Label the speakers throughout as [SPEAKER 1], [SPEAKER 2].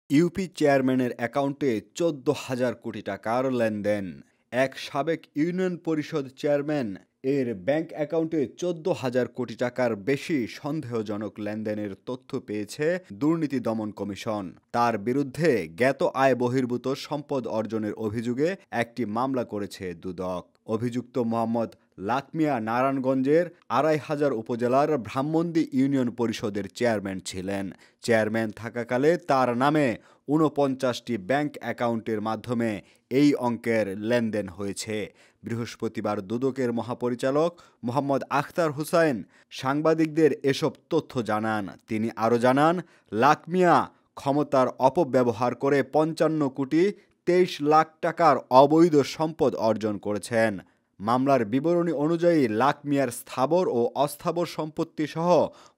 [SPEAKER 1] UP চেয়ারম্যানের অ্যাকাউন্টে ১৪,০০০ কোটি টাকার লেনদেন। এক সাবেক ইউনিয়ন পরিষদ চেয়ারম্যান এর ব্যাংক অ্যাকাউন্টে ১৪,০০০ কোটি টাকার বেশি সন্দেহজনক লেনদেনের তথ্য পেয়েছে দুর্নীতি দমন কমিশন। তার বিরুদ্ধে জ্ঞাত আয় বহির্ভূত সম্পদ অর্জনের অভিযোগে একটি মামলা করেছে দুদক। অভিযুক্ত মোহাম্মদ লাকমিয়া নারায়ণগঞ্জের ২৫০০ উপজেলার ব্রাহ্মণদী ইউনিয়ন পরিষদের চেয়ারম্যান ছিলেন। চেয়ারম্যান থাকাকালে তার নামে ৪৯টি ব্যাংক অ্যাকাউন্টের মাধ্যমে এই অঙ্কের লেনদেন হয়েছে। বৃহস্পতিবার দুদকের মহাপরিচালক মোহাম্মদ আখতার হুসাইন সাংবাদিকদের এসব তথ্য জানান। তিনি আরও জানান, লাকমিয়া ক্ষমতার অপব্যবহার করে ৫৫ কোটি ২৩ লাখ টাকার অবৈধ সম্পদ অর্জন করেছেন। মামলার বিবরণী অনুযায়ী লাকমিয়ার স্থাবর ও অস্থাবর সম্পত্তি সহ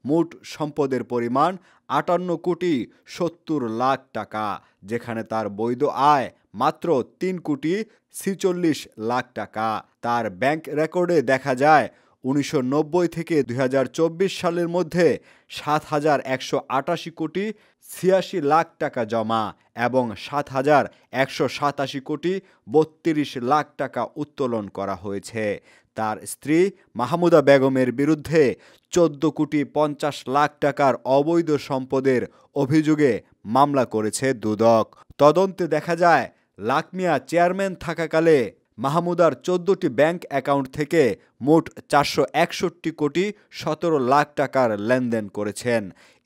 [SPEAKER 1] মোট সম্পদের পরিমাণ ৫৮ কোটি ৭০ লাখ টাকা, যেখানে তার বৈধ আয় মাত্র ৩ কোটি ৪৬ লাখ টাকা। তার ব্যাংক রেকর্ডে দেখা যায় ১৯৯০ থেকে ২০২৪ সালের মধ্যে ৭,১৮৮ কোটি ৮৬ লাখ টাকা জমা এবং ৭,১৮৭ কোটি ৩২ লাখ টাকা উত্তোলন করা হয়েছে। তার স্ত্রী মাহমুদা বেগমের বিরুদ্ধে ১৪ কোটি ৫০ লাখ টাকার অবৈধ সম্পদের অভিযোগে মামলা করেছে দুদক। তদন্তে দেখা যায়, লাকমিয়া চেয়ারম্যান থাকাকালে মাহমুদার ১৪টি ব্যাংক অ্যাকাউন্ট থেকে মোট ৪৬১ কোটি ১৭ লাখ টাকার লেনদেন করেছেন।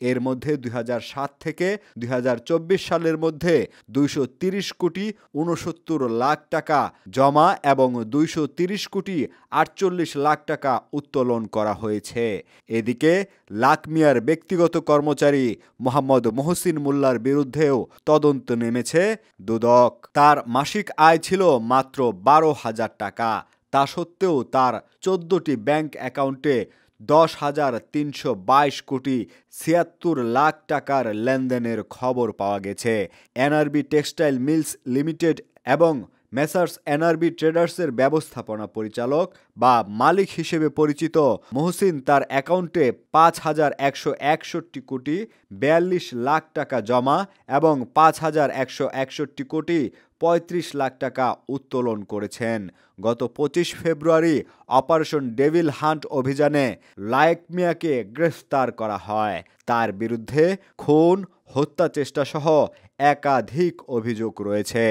[SPEAKER 1] এর মধ্যে ২০০৭ থেকে ২০২৪ সালের মধ্যে ২৩০ কোটি ৬৯ লাখ টাকা জমা এবং ২৩০ কোটি ৪৮ লাখ টাকা উত্তোলন করা হয়েছে। এদিকে লাকমিয়ার ব্যক্তিগত কর্মচারী মোহাম্মদ মহসিন মোল্লার বিরুদ্ধেও তদন্ত নেমেছে দুদক। তার মাসিক আয় ছিল মাত্র ১২,০০০ টাকা। তা সত্ত্বেও তার ১৪টি ব্যাংক অ্যাকাউন্টে ১০,৩২২ কোটি ৭৬ লাখ টাকার লেনদেনের খবর পাওয়া গেছে। এনআরবি টেক্সটাইল মিলস লিমিটেড এবং মেসার্স এনআরবি ট্রেডার্সের ব্যবস্থাপনা পরিচালক বা মালিক হিসেবে পরিচিত মহসিন তার অ্যাকাউন্টে ৫,১৬১ কোটি ৪২ লাখ টাকা জমা এবং ৫,১৬১ কোটি ৩৫ লাখ টাকা উত্তোলন করেছেন। গত ২৫ ফেব্রুয়ারি অপারেশন ডেভিল হান্ট অভিযানে লাকমিয়াকে গ্রেফতার করা হয়। তার বিরুদ্ধে খুন, হত্যা চেষ্টা সহ একাধিক অভিযোগ রয়েছে।